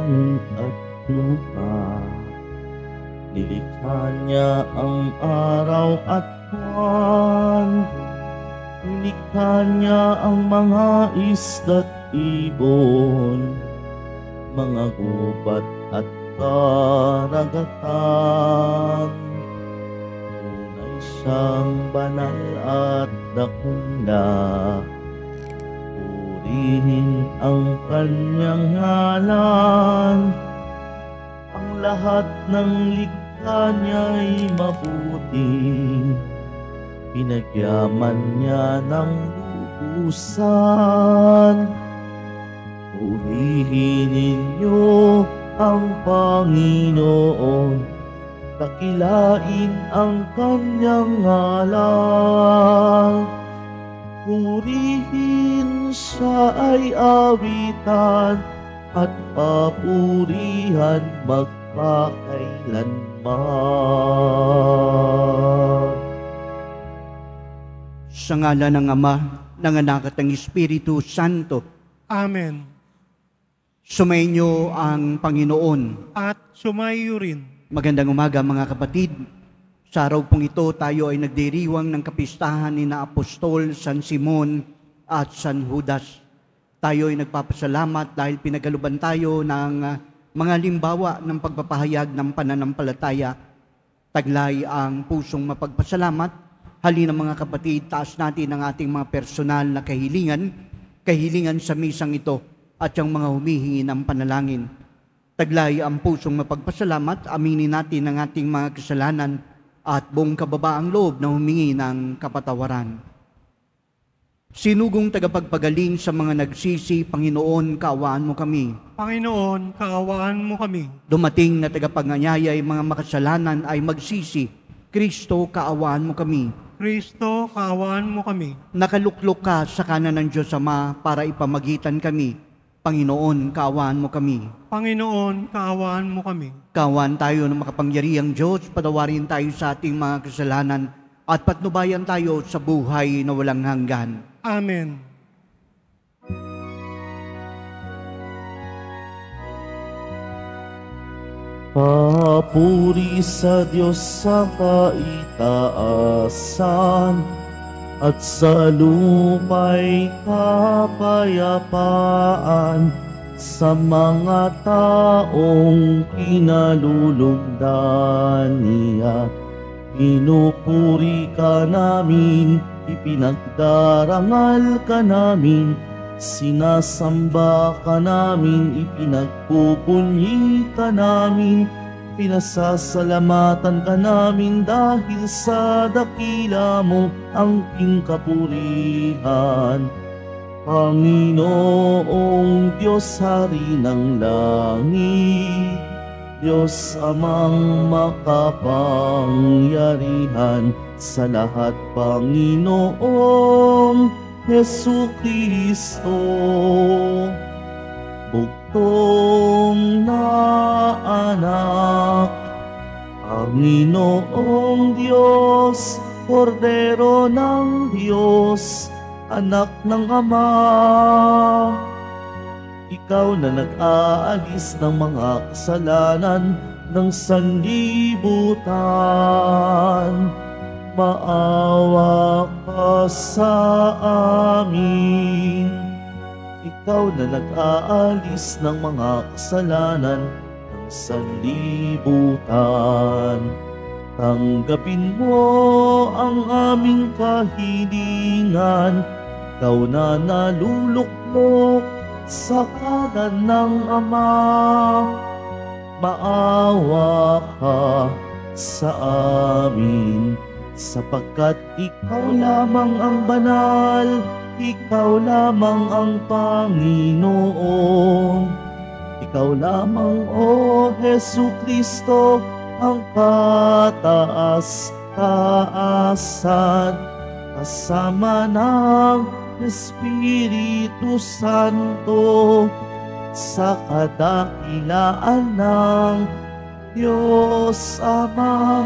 langit at lupa. Nilikha niya ang araw at buwan. Nilikha niya ang mga isda't ibon, mga gubat at karagatan. Tunay siyang banal at dakila. Purihin ang kanyang ngalan. Ang lahat ng likha niya'y mabuti. Pinagyaman niya ng lubusan. Purihin ninyo ang Panginoon. Dakilain ang kanyang ngalan. Purihin siya ay awitan at papurihan magpakailanman. Sa ngalan ng Ama, ng Anak at ng Espiritu Santo. Amen. Sumainyo ang Panginoon. At sumayo rin. Magandang umaga mga kapatid. Sa araw pong ito, tayo ay nagdiriwang ng kapistahan ni na Apostol San Simon at San Judas. Tayo ay nagpapasalamat dahil pinagaluban tayo ng mga limbawa ng pagpapahayag ng pananampalataya. Taglay ang pusong mapagpasalamat. Halina mga kapatid, taas natin ang ating mga personal na kahilingan sa misang ito at yung mga humihingi ng panalangin. Taglay ang pusong mapagpasalamat, aminin natin ang ating mga kasalanan at buong kababaang loob na humingi ng kapatawaran. Sinugong tagapagpagaling sa mga nagsisi, Panginoon, kaawaan mo kami. Panginoon, kaawaan mo kami. Dumating na tagapaganyaya'y mga makasalanan ay magsisi, Kristo, kaawaan mo kami. Kristo, kaawaan mo kami. Nakaluklok ka sa kanan ng Diyos Ama para ipamagitan kami. Panginoon, kaawaan mo kami. Panginoon, kaawaan mo kami. Kaawaan tayo ng makapangyarihang Diyos, patawarin tayo sa ating mga kasalanan at patnubayan tayo sa buhay na walang hanggan. Amen. Papuri sa Diyos sa kaitaasan, at sa lupa'y kapayapaan sa mga taong kinalulugdan niya. Pinupuri ka namin, ipinagdarangal ka namin, sinasamba ka namin, ipinagpupuni ka namin, pinasasalamatan ka namin dahil sa dakila mo ang kapurihan. Panginoong Diyos, Hari ng langit, Diyos Amang makapangyarihan sa lahat, Panginoong Jesucristo. Bugtong na anak, Panginoong Diyos, Kordero ng Diyos, anak ng Ama. Ikaw na nag-aalis ng mga kasalanan ng sanlibutan, maawa ka sa amin. Ikaw na nag-aalis ng mga kasalanan ng sanlibutan, tanggapin mo ang aming kahilingan. Ikaw na naluluklok sa kanan ng Ama, maawa ka sa amin, sapagkat ikaw lamang ang banal, ikaw lamang ang Panginoon. Ikaw lamang, O Jesucristo, ang kataas-taasan, kasama ng Espiritu Santo, sa kadakilaan ng Diyos Ama.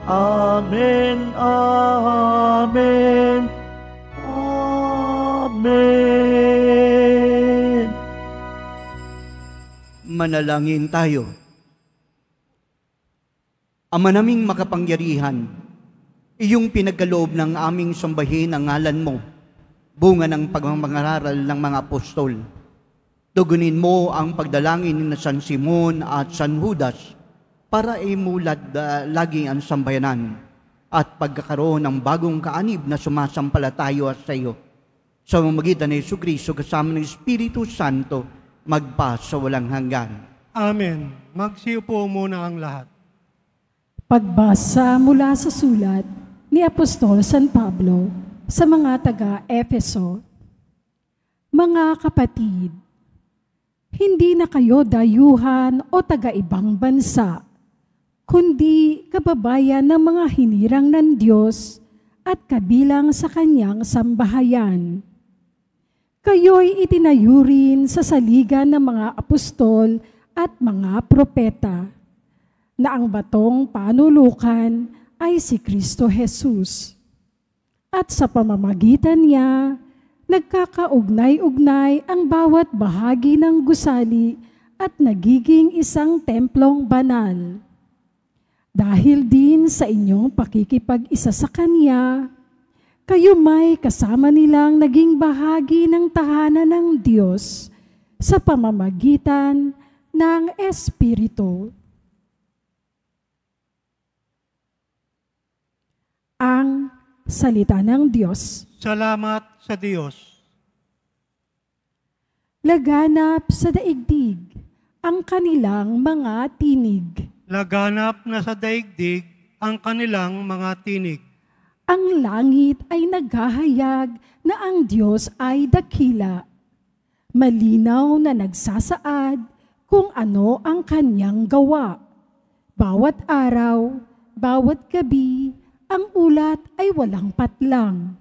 Amen, amen, amen. Manalangin tayo. Ama naming makapangyarihan, iyong pinagkaloob ng aming sambahin ang ngalan mo, bunga ng pagmamangararal ng mga apostol. Tugunin mo ang pagdalangin ni San Simon at San Judas para imulad lagi ang sambayanan at pagkakaroon ng bagong kaanib na sumasampalatayo sa iyo. Sa mamagitan ni Jesucristo kasama ng Espiritu Santo, magpa sa walang hanggan. Amen. Magsiupo muna ang lahat. Pagbasa mula sa sulat ni Apostol San Pablo sa mga taga-Efeso. Mga kapatid, hindi na kayo dayuhan o taga-ibang bansa, kundi kababayan ng mga hinirang ng Diyos at kabilang sa kanyang sambahayan. Kayo'y itinayo rin sa saligan ng mga apostol at mga propeta, na ang batong panulukan ay si Kristo Jesus. At sa pamamagitan niya, nagkakaugnay-ugnay ang bawat bahagi ng gusali at nagiging isang templong banal. Dahil din sa inyong pakikipag-isa sa Kanya, kayo may kasama nilang naging bahagi ng tahanan ng Diyos sa pamamagitan ng Espiritu. Ang salita ng Diyos. Salamat sa Diyos. Laganap sa daigdig ang kanilang mga tinig. Laganap na sa daigdig ang kanilang mga tinig. Ang langit ay naghahayag na ang Diyos ay dakila. Malinaw na nagsasaad kung ano ang kanyang gawa. Bawat araw, bawat gabi, ang ulat ay walang patlang.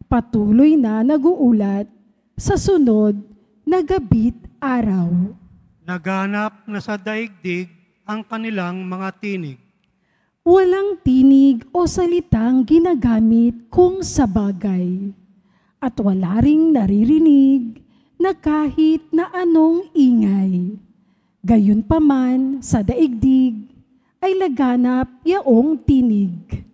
Patuloy na nag-uulat sa sunod na gabit araw. Laganap na sa daigdig ang kanilang mga tinig. Walang tinig o salitang ginagamit kung sa bagay. At wala ring naririnig na kahit na anong ingay. Gayunpaman sa daigdig ay laganap yaong tinig.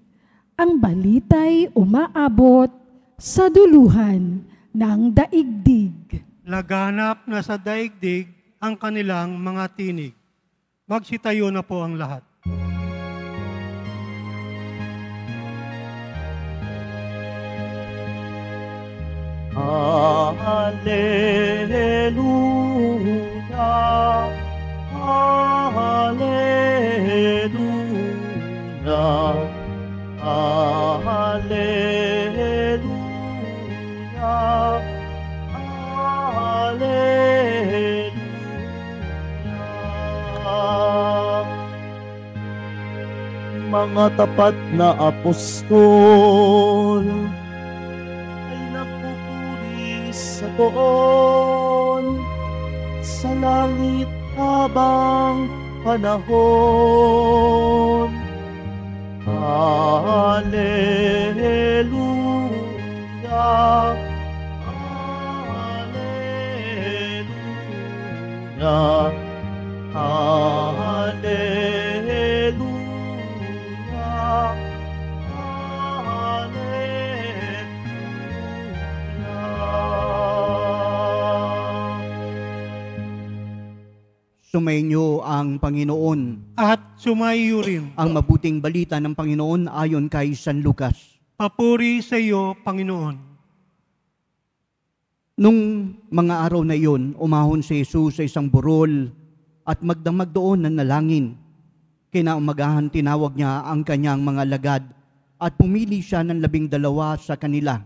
Ang balita'y umaabot sa duluhan ng daigdig. Laganap na sa daigdig ang kanilang mga tinig. Magsitayo na po ang lahat. Hallelujah, Hallelujah, Hallelujah, Hallelujah. Mga tapat na apostol ay nagpupuri sa doon sa langit habang panahon. Hallelujah, Hallelujah, Hallelujah, Hallelujah. Sumainyo ang Panginoon. At sumayo rin. Ang mabuting balita ng Panginoon ayon kay San Lucas. Papuri sa iyo, Panginoon. Nung mga araw na iyon, umahon si Jesus sa isang burol at magdamag doon ng nalangin. Kinaumagahan tinawag niya ang kanyang mga lagad at pumili siya ng 12 sa kanila.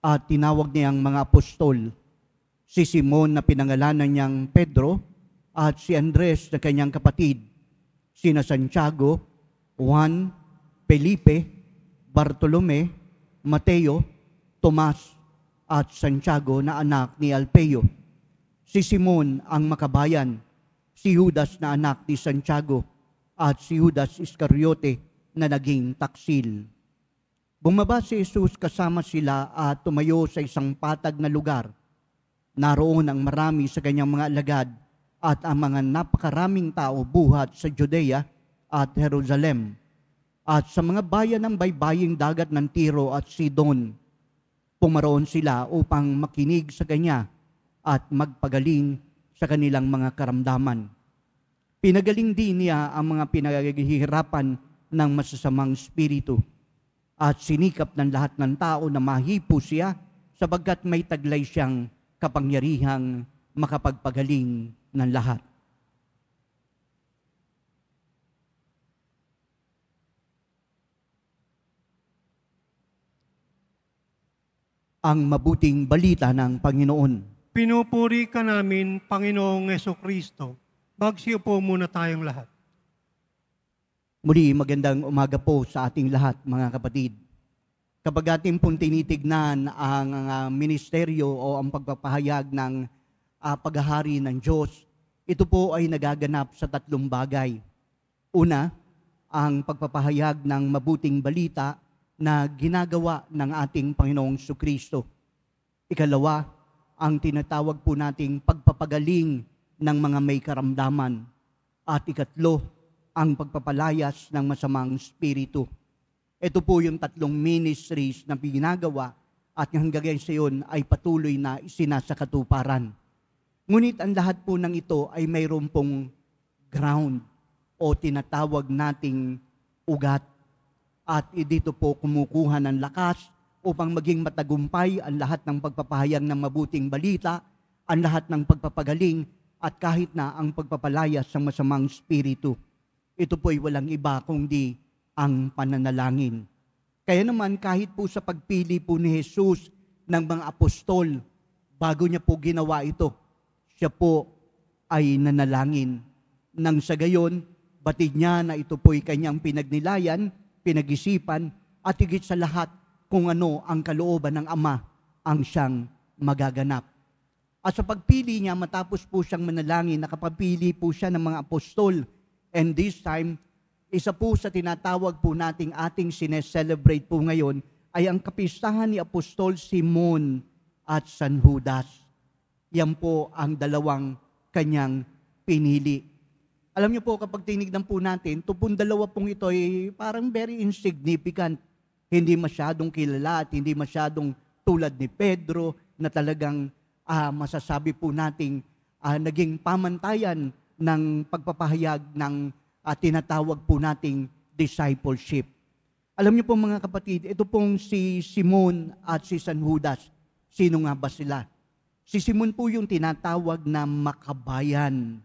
At tinawag niya ang mga apostol, si Simon na pinangalanan niyang Pedro at si Andres na kanyang kapatid, sina Santiago, Juan, Felipe, Bartolome, Mateo, Tomas, at Santiago na anak ni Alpeo, si Simon ang makabayan, si Judas na anak ni Santiago, at si Judas Iscariote na naging taksil. Bumaba si Jesus kasama sila at tumayo sa isang patag na lugar. Naroon ang marami sa kanyang mga alagad at ang mga napakaraming tao buhat sa Judea at Jerusalem at sa mga bayan ng baybaying dagat ng Tiro at Sidon. Pumaroon sila upang makinig sa kanya at magpagaling sa kanilang mga karamdaman. Pinagaling din niya ang mga pinaghihirapan ng masasamang espiritu at sinikap ng lahat ng tao na mahipo siya sapagkat may taglay siyang kapangyarihang makapagpagaling ng lahat. Ang mabuting balita ng Panginoon. Pinupuri ka namin, Panginoong Jesucristo. Magsiupo muna tayong lahat. Muli, magandang umaga po sa ating lahat, mga kapatid. Kapag ating pong tinitignan ang ministeryo o ang pagpapahayag ng paghahari ng Diyos, ito po ay nagaganap sa tatlong bagay. Una, ang pagpapahayag ng mabuting balita na ginagawa ng ating Panginoong Jesucristo. Ikalawa, ang tinatawag po nating pagpapagaling ng mga may karamdaman. At ikatlo, ang pagpapalayas ng masamang espiritu. Ito po yung tatlong ministries na ginagawa at hanggang sa iyon ay patuloy na isinasakatuparan. Ngunit ang lahat po ng ito ay mayroon pong ground o tinatawag nating ugat. At dito po kumukuha ng lakas upang maging matagumpay ang lahat ng pagpapahayag ng mabuting balita, ang lahat ng pagpapagaling, at kahit na ang pagpapalayas ng masamang espiritu. Ito po ay walang iba kundi ang pananalangin. Kaya naman kahit po sa pagpili po ni Jesus ng mga apostol, bago niya po ginawa ito, siya po ay nanalangin. Nang sa gayon, batid niya na ito po ay kanyang pinagnilayan, pinag-isipan, at higit sa lahat kung ano ang kalooban ng Ama ang siyang magaganap. At sa pagpili niya, matapos po siyang manalangin, nakapapili po siya ng mga apostol. And this time, isa po sa tinatawag po nating ating sineselebrate po ngayon ay ang kapistahan ni Apostol Simon at San Judas. Yan po ang dalawang kanyang pinili. Alam niyo po, kapag tinignan po natin, ito pong dalawa pong ito ay parang very insignificant. Hindi masyadong kilala at hindi masyadong tulad ni Pedro na talagang masasabi po nating naging pamantayan ng pagpapahayag ng tinatawag po nating discipleship. Alam niyo po mga kapatid, ito pong si Simon at si San Judas. Sino nga ba sila? Si Simon po yung tinatawag na makabayan.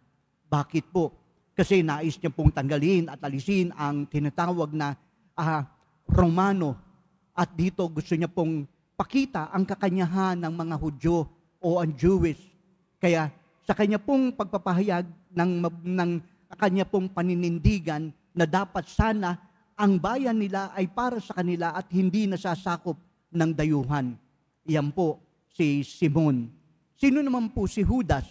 Bakit po? Kasi nais niya pong tanggalin at alisin ang tinatawag na Romano. At dito gusto niya pong pakita ang kakanyahan ng mga Hudyo o ang Jewish. Kaya sa kanya pong pagpapahayag ng kanya pong paninindigan na dapat sana ang bayan nila ay para sa kanila at hindi nasasakop ng dayuhan. Iyan po si Simon. Sino naman po si Judas?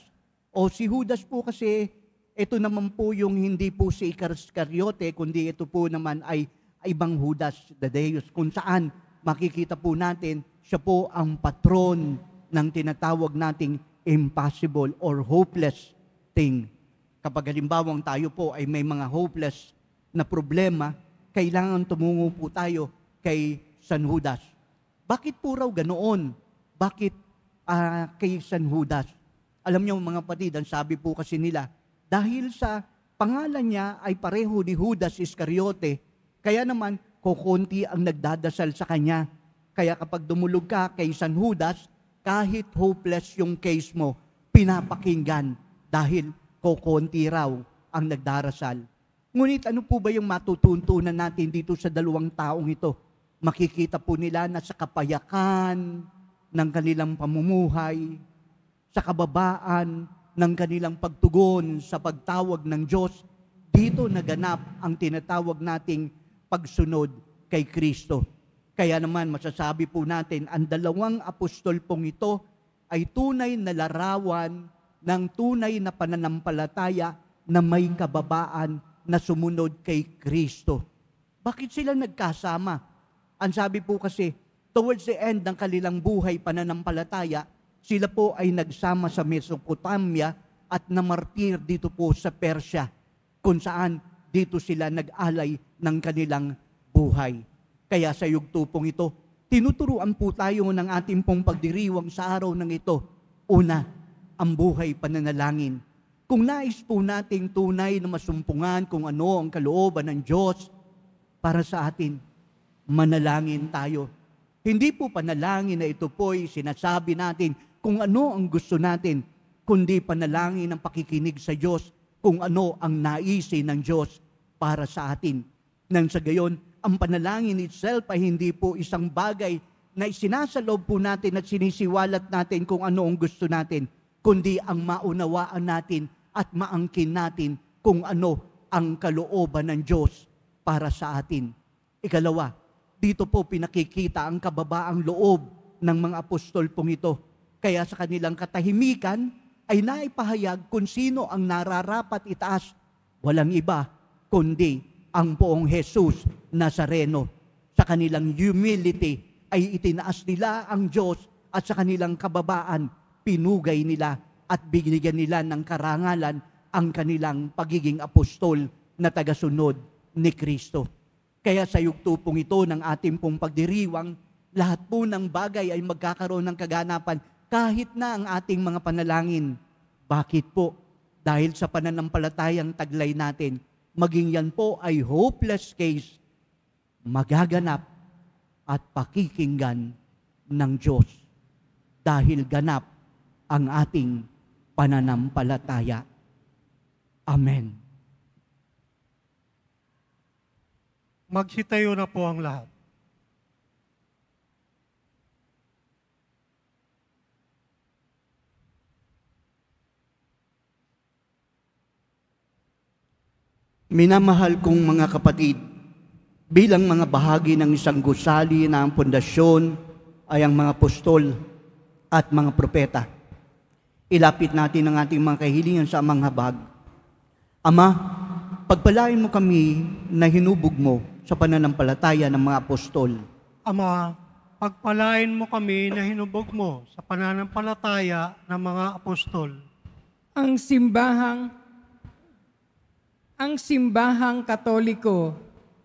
O si Judas po kasi ito naman po yung hindi po si Iscariote, kundi ito po naman ay ibang Judas Thaddeus, kung saan makikita po natin siya po ang patron ng tinatawag nating impossible or hopeless thing. Kapag halimbawang tayo po ay may mga hopeless na problema, kailangan tumungo po tayo kay San Judas. Bakit po raw ganoon? Bakit kay San Judas? Alam niyo mga kapatid, ang sabi po kasi nila, dahil sa pangalan niya ay pareho ni Judas Iscariote, kaya naman kukunti ang nagdadasal sa kanya. Kaya kapag dumulog ka kay San Judas, kahit hopeless yung case mo, pinapakinggan dahil kukunti raw ang nagdarasal. Ngunit ano po ba yung matutuntunan natin dito sa dalawang taong ito? Makikita po nila na sa kapayakan ng kanilang pamumuhay, sa kababaan ng kanilang pagtugon sa pagtawag ng Diyos, dito naganap ang tinatawag nating pagsunod kay Kristo. Kaya naman masasabi po natin, ang dalawang apostol pong ito ay tunay na larawan ng tunay na pananampalataya na may kababaan na sumunod kay Kristo. Bakit sila nagkasama? Ang sabi po kasi, towards the end ng kanilang buhay pananampalataya, sila po ay nagsama sa Mesopotamia at namartir dito po sa Persya, kung saan dito sila nag-alay ng kanilang buhay. Kaya sa yugtupong ito, tinuturuan po tayo ng ating pong pagdiriwang sa araw ng ito. Una, ang buhay pananalangin. Kung nais po nating tunay na masumpungan kung ano ang kalooban ng Diyos para sa atin, manalangin tayo. Hindi po panalangin na ito po'y sinasabi natin kung ano ang gusto natin, kundi panalangin ng pakikinig sa Diyos kung ano ang naisin ng Diyos para sa atin. Nang sa gayon, ang panalangin itself ay hindi po isang bagay na isinasalob po natin at sinisiwalat natin kung ano ang gusto natin, kundi ang maunawaan natin at maangkin natin kung ano ang kalooban ng Diyos para sa atin. Ikalawa, dito po pinakikita ang kababaang loob ng mga apostol pong ito. Kaya sa kanilang katahimikan ay naipahayag kung sino ang nararapat itaas. Walang iba kundi ang poong Jesus Nazareno. Sa kanilang humility ay itinaas nila ang Diyos at sa kanilang kababaan pinugay nila at binigyan nila ng karangalan ang kanilang pagiging apostol na tagasunod ni Kristo. Kaya sa yugtupong ito ng ating pong pagdiriwang, lahat po ng bagay ay magkakaroon ng kaganapan kahit na ang ating mga panalangin. Bakit po? Dahil sa pananampalatayang taglay natin, maging yan po ay hopeless case, magaganap at pakikinggan ng Diyos. Dahil ganap ang ating pananampalataya. Amen. Magsitayo na po ang lahat. Minamahal kong mga kapatid, bilang mga bahagi ng isang gusali na ang pundasyon ay ang mga apostol at mga propeta, ilapit natin ang ating mga kahilingan sa amang habag. Ama, pagpalain mo kami na hinubog mo sa pananampalataya ng mga apostol. Ama, pagpalain mo kami na hinubog mo sa pananampalataya ng mga apostol. Ang simbahang Katoliko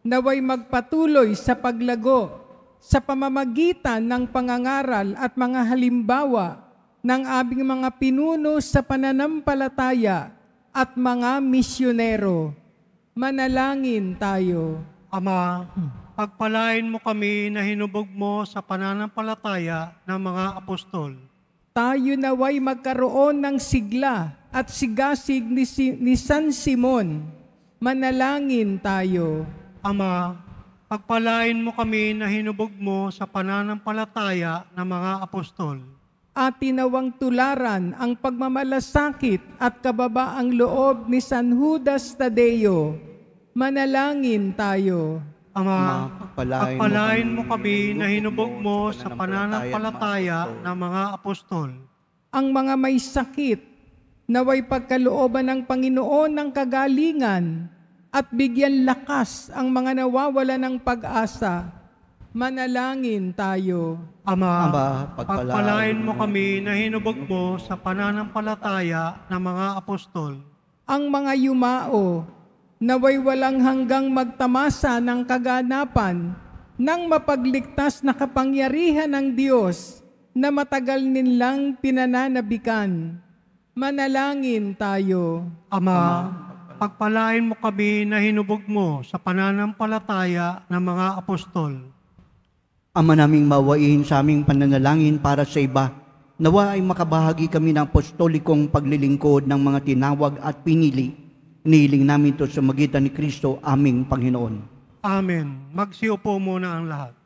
naway magpatuloy sa paglago sa pamamagitan ng pangangaral at mga halimbawa ng aming mga pinuno sa pananampalataya at mga misyonero. Manalangin tayo. Ama, pagpalain mo kami na hinubog mo sa pananampalataya ng mga apostol. Tayo naway magkaroon ng sigla at sigasig ni San Simon. Manalangin tayo. Ama, pagpalain mo kami na hinubog mo sa pananampalataya ng mga apostol. At tinawang tularan ang pagmamalasakit at kababaang loob ni San Judas Tadeo. Manalangin tayo. Ama, pagpalain mo kami na hinubog mo sa pananampalataya ng mga apostol. Ang mga may sakit, naway pagkalooban ng Panginoon ng kagalingan at bigyan lakas ang mga nawawala ng pag-asa. Manalangin tayo. Ama, pagpalain mo kami na hinubog mo sa pananampalataya ng mga apostol. Ang mga yumao, naway walang hanggang magtamasa ng kaganapan ng mapagligtas na kapangyarihan ng Diyos na matagal nilang pinananabikan. Manalangin tayo. Ama, pagpalain mo kami na hinubog mo sa pananampalataya ng mga apostol. Ama naming mawain sa aming pananalangin para sa iba, nawa ay makabahagi kami ng apostolikong paglilingkod ng mga tinawag at pinili. Nihiling namin ito sa magitan ni Kristo, aming Panginoon. Amen. Magsiupo muna ang lahat.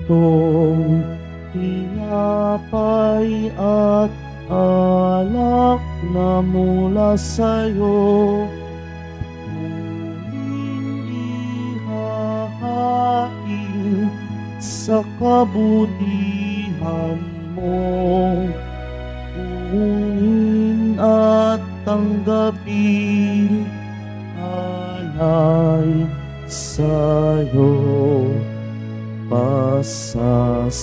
Itong tinapay at alak na mula sa'yo, muling ihahain sa kabutihan mo. Kunin at tanggapin ay sa'yo. Pasasalamat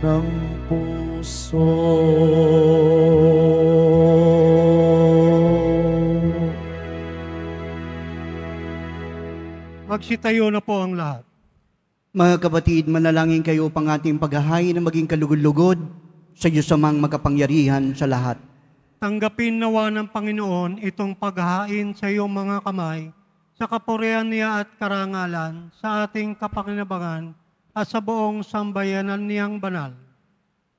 ng puso. Magsitayo na po ang lahat. Mga kapatid, manalangin kayo upang ating paghahain na maging kalugod-lugod sa Diyos amang makapangyarihan sa lahat. Tanggapin nawa ng Panginoon itong paghahain sa iyong mga kamay, sa kapurihan niya at karangalan, sa ating kapakinabangan at sa buong sambayanan niyang banal.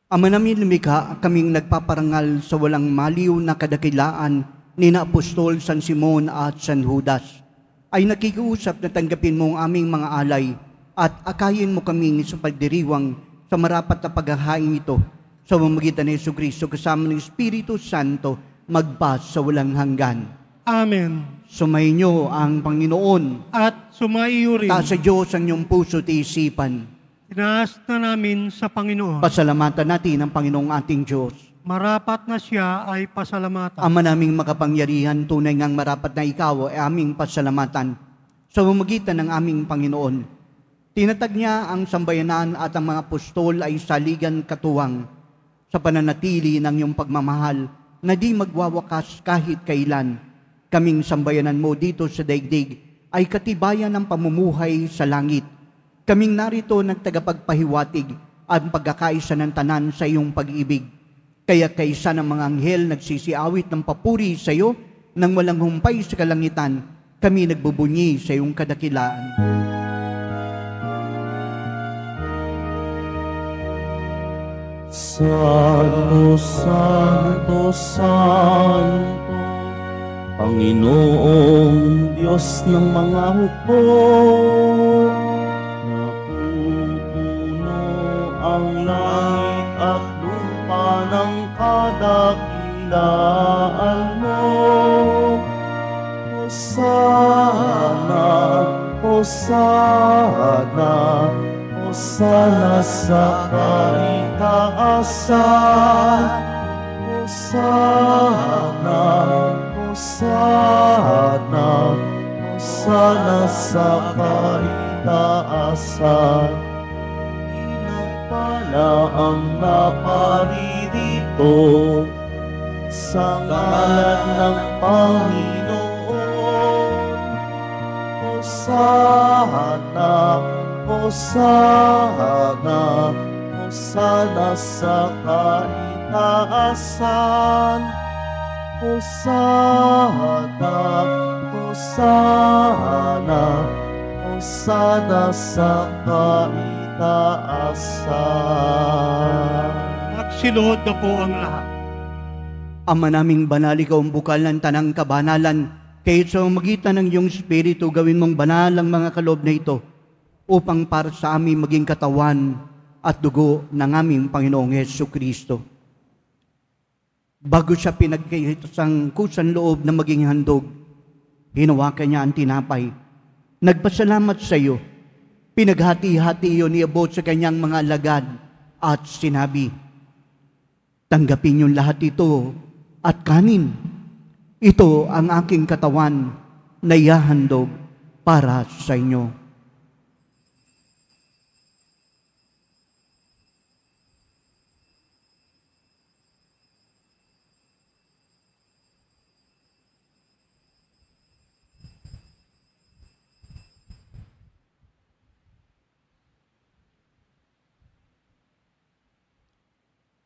Ama namin lumikha, kaming nagpaparangal sa walang maliw na kadakilaan ni na Apostol San Simon at San Judas, ay nakikiusap na tanggapin mo ang aming mga alay at akayin mo kami sa pagdiriwang sa marapat na paghahain ito sa pamamagitan ni Jesucristo kasama ng Espiritu Santo magpa sa walang hanggan. Amen. Sumainyo ang Panginoon At sumaiyo rin. taas sa Diyos ang iyong puso at isipan. Tinaas na namin sa Panginoon. Pasalamatan natin ang Panginoong ating Diyos. Marapat na siya ay pasalamatan. Ama naming makapangyarihan, tunay ngang marapat na ikaw ay aming pasalamatan sa pamamagitan ng aming Panginoon. Tinatag niya ang sambayanan at ang mga apostol ay saligan katuwang sa pananatili ng iyong pagmamahal na di magwawakas kahit kailan. Kaming sambayanan mo dito sa daigdig ay katibayan ng pamumuhay sa langit. Kaming narito nagtagapagpahiwatig at pagkakaisa ng tanan sa iyong pag-ibig. Kaya kaisa ng mga anghel nagsisiawit ng papuri sa iyo nang walang humpay sa kalangitan, kami nagbubunyi sa iyong kadakilaan. Santo, Santo, Santo, Panginoong Diyos ng mga hukbo, napupuno ang langit at lupa ng kadakilaan mo. Hosana, Hosana, Hosana sa kaitaasan. Hosana, Hosana, Hosana sa kaitaasan. Pinagpala ang naparirito sa ngalan ng Panginoon. Hosana, Hosana, Hosana sa kaitaasan. Hosana, Hosana, Hosana sa kaitaasan. Magsiluhod na po ang lahat. Ama naming banal, ikaw ang bukal ng tanang kabanalan, kaya't sa magitan ng iyong Espiritu, gawin mong banal ang mga kaloob na ito, upang para sa amin maging katawan at dugo ng aming Panginoong Jesucristo. Bago siya pinagkaitasang kusang loob na maging handog, hinawakan niya ang tinapay, nagpasalamat sa iyo, pinaghati-hati iyon niabot sa kanyang mga alagad at sinabi, tanggapin yung lahat ito at kanin. Ito ang aking katawan na ihahandog para sa inyo.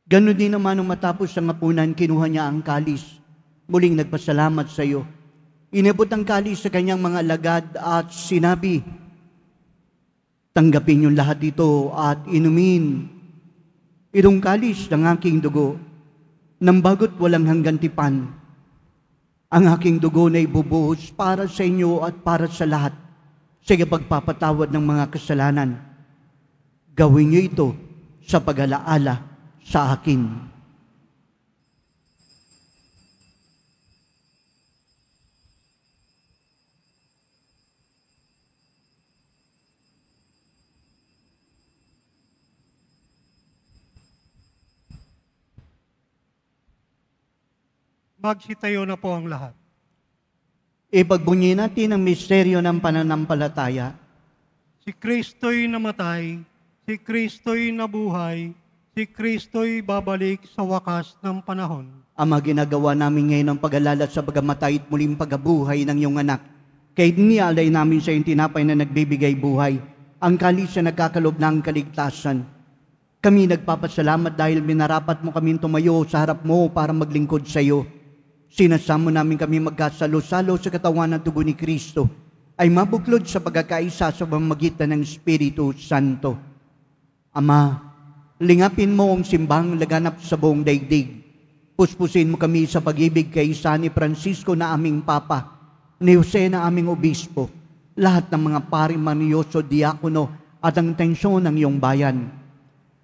Ganon din naman nung matapos ang hapunan, kinuha niya ang kalis. Muling nagpasalamat sa iyo. Inabot ang kalis sa kanyang mga alagad at sinabi, tanggapin niyo lahat ito at inumin. Itong kalis ng aking dugo, nang bagot walang hanggan tipan. Ang aking dugo na ibubuhos para sa inyo at para sa lahat sa pagpapatawad ng mga kasalanan. Gawin niyo ito sa pag-alaala sa akin. Magsitayo na po ang lahat. Ipagbunyi natin ang misteryo ng pananampalataya. Si Kristo'y namatay, si Kristo'y nabuhay, si Kristo'y babalik sa wakas ng panahon. Ama, ginagawa namin ngayon ang pag-alala sa pagamatay at muling pagkabuhay ng iyong anak. Kaya inialay namin sa iyong tinapay na nagbibigay buhay, ang kalis na nagkakalob ng kaligtasan. Kami nagpapasalamat dahil minarapat mo kami tumayo sa harap mo para maglingkod sa iyo. Sinasamo namin kami magkasalo-salo sa katawan ng dugo ni Kristo ay mabuklod sa pagkakaisa sa pamamagitan ng Espiritu Santo. Ama, lingapin mo ang simbang laganap sa buong daigdig. Puspusin mo kami sa pag-ibig kay San ni Francisco na aming Papa, ni Jose na aming Obispo, lahat ng mga paring manyoso, diakono at ang tensyon ng iyong bayan.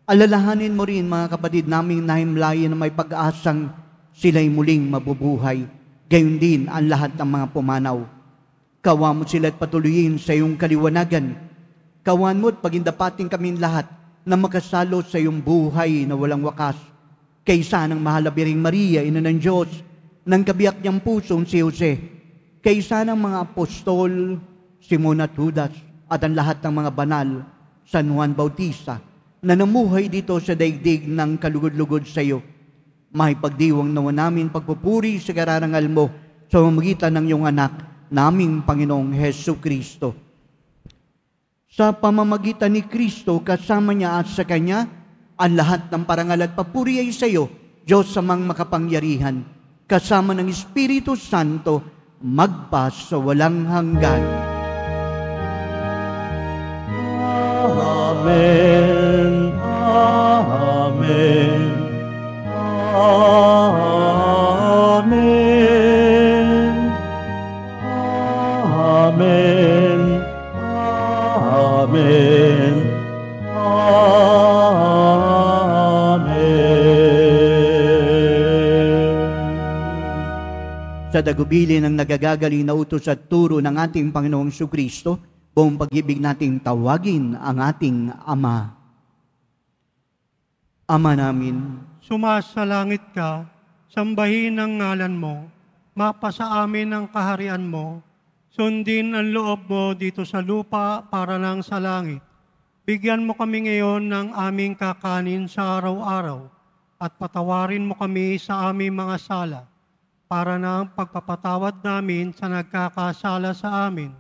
Alalahanin mo rin mga kapatid naming nahimlayan na may pag-asang sila'y muling mabubuhay, gayon din ang lahat ng mga pumanaw. Kawa mo sila at patuloyin sa iyong kaliwanagan. Kawan mo at pagindapating kaming lahat na makasalo sa iyong buhay na walang wakas. Kaysa ng mahal na Birheng Maria, Ina ng Diyos, ng kabiyak niyang pusong si Jose, kaysa ng mga apostol, Simon at Judas, at ang lahat ng mga banal, San Juan Bautista, na namuhay dito sa daigdig ng kalugod-lugod sa iyo. May pagdiwang nawa namin pagpupuri sa kararangal mo sa pamamagitan ng iyong anak, naming Panginoong Hesus Kristo. Sa pamamagitan ni Kristo, kasama niya at sa Kanya, ang lahat ng parangal at papuri ay sa iyo, Diyos amang makapangyarihan, kasama ng Espiritu Santo, magpa sa walang hanggan. Amen. Amen. Amen. Amen. Amen. Sa dagubili ng nagagagaling na utos at turo ng ating Panginoong Kristo, buong pag-ibig nating tawagin ang ating Ama. Ama namin, Sumasalangit ka, sambahin ang ngalan mo, mapasa amin ang kaharian mo, sundin ang loob mo dito sa lupa para lang sa langit. Bigyan mo kami ngayon ng aming kakanin sa araw-araw at patawarin mo kami sa aming mga sala para na ang pagpapatawad namin sa nagkakasala sa amin.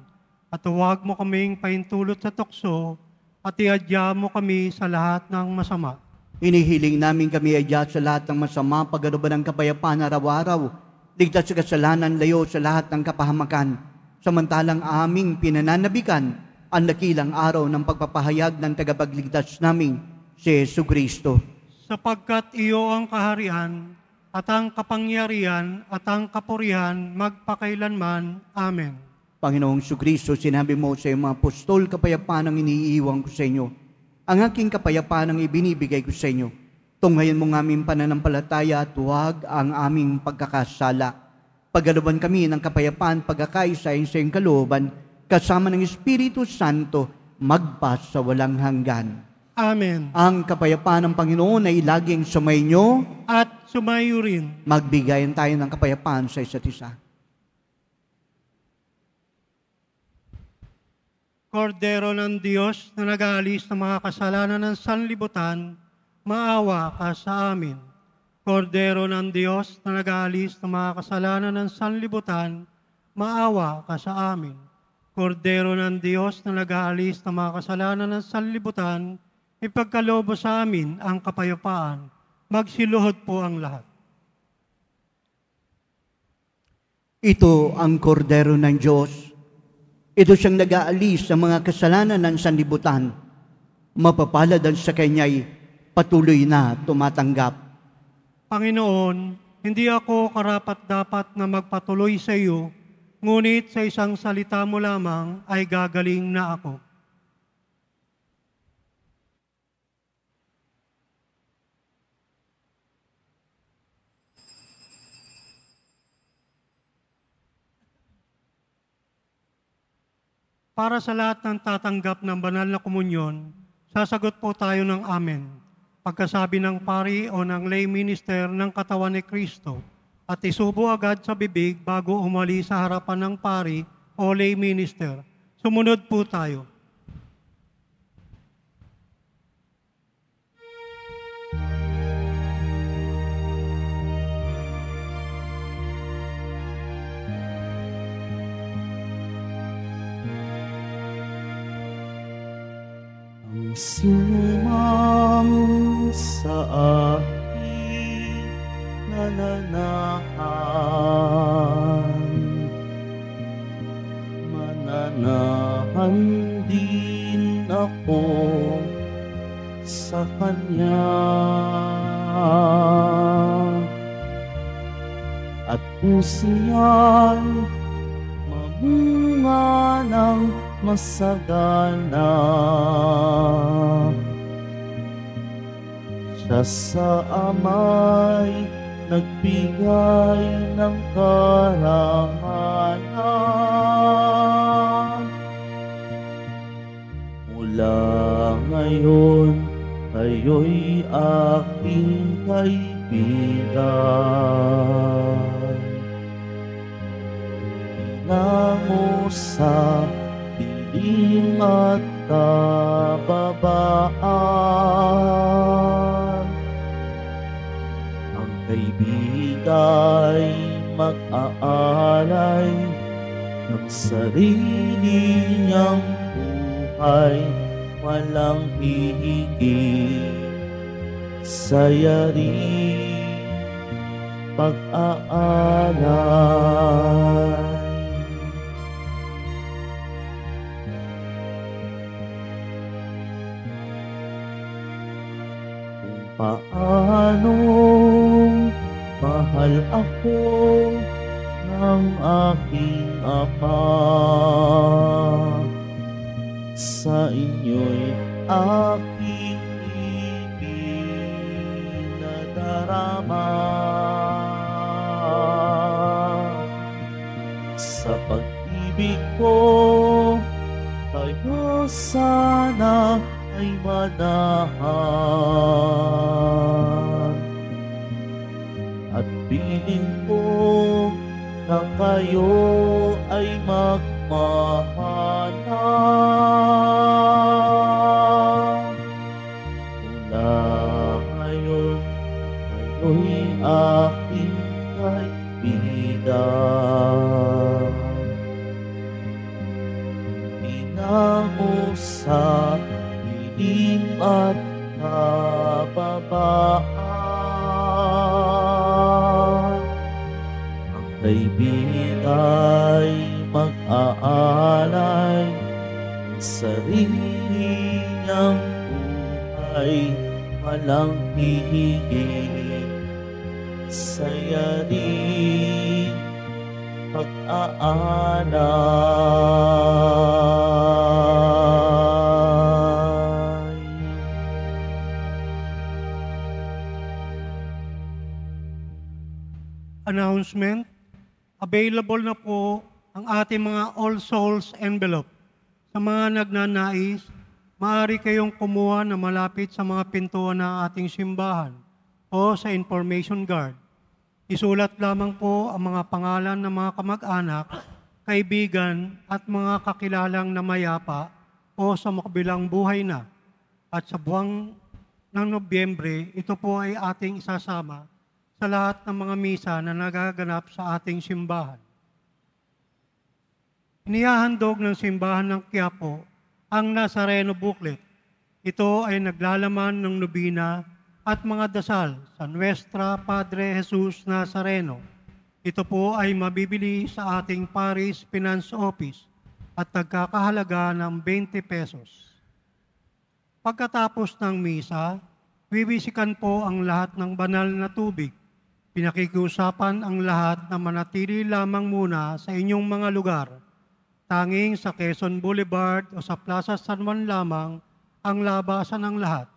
At huwag mo kaming paintulot sa tukso at iadya mo kami sa lahat ng masama. inihiling namin kami adya sa lahat ng masama, paggaruban ng kapayapaan araw-araw, ligtas sa kasalanan, layo sa lahat ng kapahamakan, samantalang aming pinananabikan ang dakilang araw ng pagpapahayag ng tagapagligtas naming si Jesu Kristo. Sapagkat iyo ang kaharian, at ang kapangyarihan, at ang kapurihan, magpakailanman. Amen. Panginoong Kristo, sinabi mo sa iyong mga apostol, kapayapaan ang iniiwan ko sa inyo. Ang aking kapayapaan ang ibinibigay ko sa inyo. Tunghayan mo ng aming pananampalataya at huwag ang aming pagkakasala. Paggaluban kami ng kapayapaan, pagkakaisa sa iyong kalooban, kasama ng Espiritu Santo, magpa sa walang hanggan. Amen. Ang kapayapaan ng Panginoon ay laging sumainyo. At sumayo rin. Magbigayan tayo ng kapayapaan sa isa't isa. Kordero ng Diyos na nag-aalis ng mga kasalanan ng sanlibutan, maawa ka sa amin. Kordero ng Diyos na nag-aalis ng mga kasalanan ng sanlibutan, maawa ka sa amin. Kordero ng Diyos na nag-aalis ng mga kasalanan ng sanlibutan, ipagkaloob sa amin ang kapayapaan. Magsiluhod po ang lahat. Ito ang kordero ng Diyos. Ito siyang nag-aalis sa mga kasalanan ng sanlibutan. Mapapalad ang sa Kanya'y patuloy na tumatanggap. Panginoon, hindi ako karapat-dapat na magpatuloy sa iyo, ngunit sa isang salita mo lamang ay gagaling na ako. Para sa lahat ng tatanggap ng banal na komunyon, sasagot po tayo ng Amen. Pagkasabi ng pari o ng lay minister ng katawan ni Kristo, at isubo agad sa bibig bago umalis sa harapan ng pari o lay minister. Sumunod po tayo. Ang sinumang sa akin nananahan, mananahan din ako sa Kanya. At kung siya'y mamunga ng masagana, siya sa ama'y nagbigay ng karangalan. Mula ngayon, kayo'y aking kaibigan. Pinango sa dilim at kababaan, ang kaibigay mag-aalay ng sarili niyang buhay, walang hihigit sa yaring pag-aalay. Paano mahal ako ng aking Ama, sa inyo'y aking ipinadarama. Sa pag-ibig ko, kayo sana ay manahan, at piling ko na kayo ay magmahalan. Mula ngayon, kayo'y aking kaibigan. Pinango sa dilim at kababaan, ang kaibigay mag-aalay ng sarili niyang buhay, walang hihigit sa yaring pag-aalay. Announcement, available na po ang ating mga All Souls envelope. Sa mga nagnanais, maaari kayong kumuha na malapit sa mga pintuan ng ating simbahan o sa information guard. Isulat lamang po ang mga pangalan ng mga kamag-anak, kaibigan at mga kakilalang namayapa o sa makabilang buhay na. At sa buwang ng Nobyembre, ito po ay ating isasama sa lahat ng mga misa na nagaganap sa ating simbahan. Inihahandog ng simbahan ng Quiapo ang Nazareno booklet. Ito ay naglalaman ng nobina at mga dasal sa Nuestra Padre Jesus Nazareno. Ito po ay mabibili sa ating Parish Finance Office at nagkakahalaga ng 20 pesos. Pagkatapos ng misa, wiwisikan po ang lahat ng banal na tubig. Pinakikiusapan ang lahat na manatili lamang muna sa inyong mga lugar. Tanging sa Quezon Boulevard o sa Plaza San Juan lamang ang labasan ng lahat.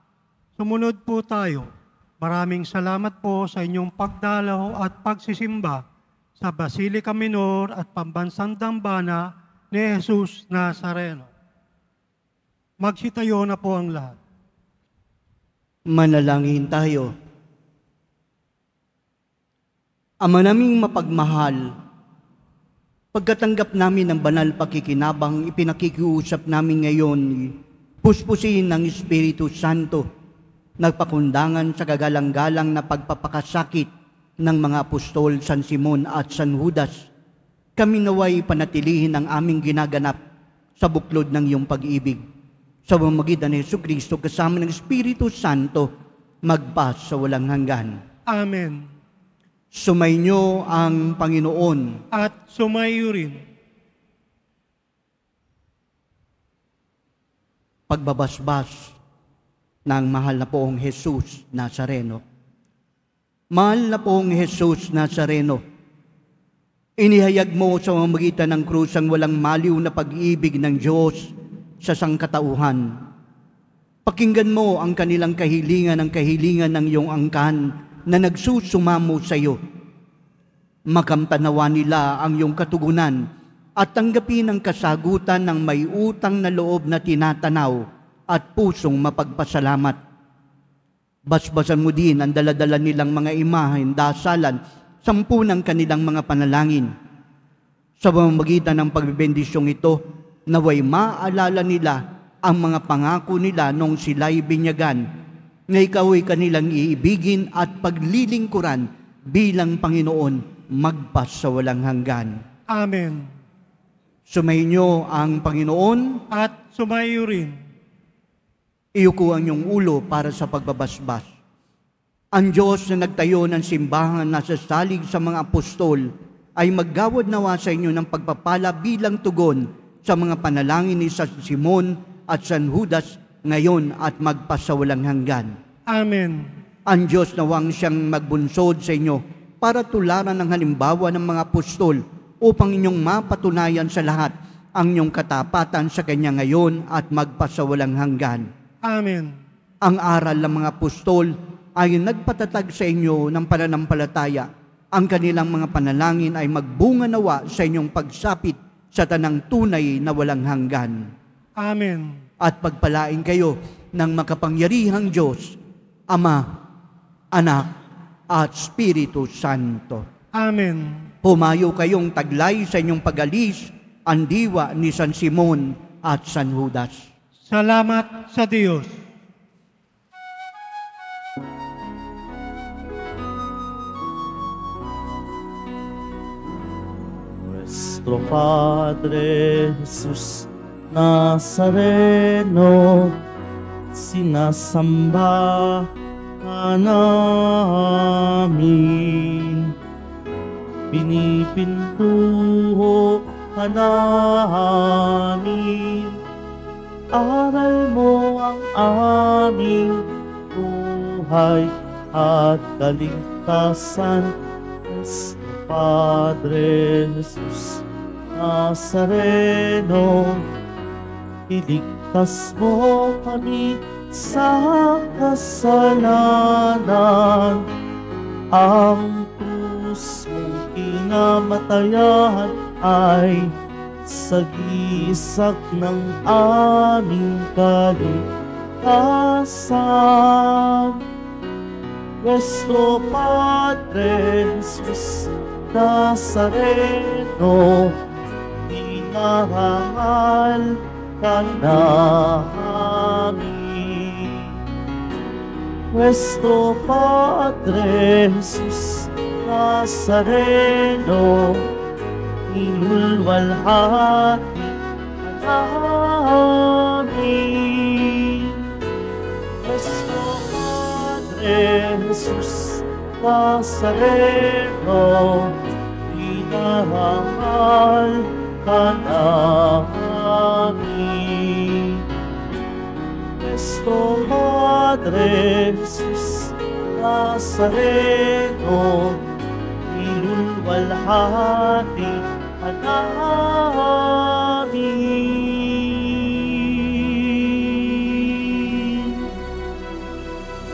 Sumunod po tayo. Maraming salamat po sa inyong pagdalaw at pagsisimba sa Basilica Minor at Pambansang Dambana ni Jesus Nazareno. Magsitayo na po ang lahat. Manalangin tayo. Ama naming mapagmahal, pagkatanggap namin ng banal pakikinabang, ipinakikiusap namin ngayon, puspusin ng Espiritu Santo, nagpakundangan sa kagalang-galang na pagpapakasakit ng mga apostol San Simon at San Judas. Kami naway panatilihin ang aming ginaganap sa buklod ng iyong pag-ibig. Sa pamamagitan ni Jesucristo kasama ng Espiritu Santo, magpas sa walang hanggan. Amen. Sumainyo ang Panginoon. At sumayo rin. Pagbabasbas ng mahal na poong Jesus Nazareno. Mahal na poong Jesus Nazareno, inihayag mo sa pamamagitan ng krus ang walang maliw na pag-ibig ng Diyos sa sangkatauhan. Pakinggan mo ang kanilang kahilingan, ang kahilingan ng iyong angkan na nagsusumamo sa iyo. Makamtanawa nila ang iyong katugunan at tanggapin ang kasagutan ng may utang na loob na tinatanaw at pusong mapagpasalamat. Basbasan mo din ang daladala nilang mga imahen, dasalan, sampunang kanilang mga panalangin. Sa pamamagitan ng pagbibendisyong ito, naway maalala nila ang mga pangako nila nung sila'y binyagan, na ikaw ay kanilang iibigin at paglilingkuran bilang Panginoon magpas sa walang hanggan. Amen. Sumainyo ang Panginoon. At sumayo rin. Iyuko ang iyong ulo para sa pagbabasbas. Ang Diyos na nagtayo ng simbahan na sasalig sa mga apostol ay maggawad nawa sa inyo ng pagpapala bilang tugon sa mga panalangin ni San Simon at San Judas ngayon at magpasawalang hanggan. Amen. Ang Diyos nawang siyang magbunsod sa inyo para tularan ng halimbawa ng mga apostol upang inyong mapatunayan sa lahat ang inyong katapatan sa Kanya ngayon at magpasawalang hanggan. Amen. Ang aral ng mga apostol ay nagpatatag sa inyo ng pananampalataya. Ang kanilang mga panalangin ay magbunga nawa sa inyong pagsapit sa tanang tunay na walang hanggan. Amen. At pagpalain kayo ng makapangyarihang Diyos, Ama, Anak, at Espiritu Santo. Amen. Pumayo kayong taglay sa inyong pag-alis, ang diwa ni San Simon at San Judas. Salamat sa Diyos. Nuestro Padre Jesus Nazareno, sinasamba ka namin, pinipintuho ka namin, aral mo ang aming buhay at kaligtasan. Nuestro Padre Jesus Nazareno, iligtas mo kami sa kasalanan. Ang krus mong kinamatayan ay sagisag ng aming kaligtasan. Nuestro Padre Jesus Nazareno, dinarangal ka namin. Nuestro Padre Jesus Nazareno, inulwalhati ka namin. Nuestro Padre Jesus Nazareno, dinarangal ka namin. Nuestro Padre Jesus Nazareno, inulwalhati ka namin.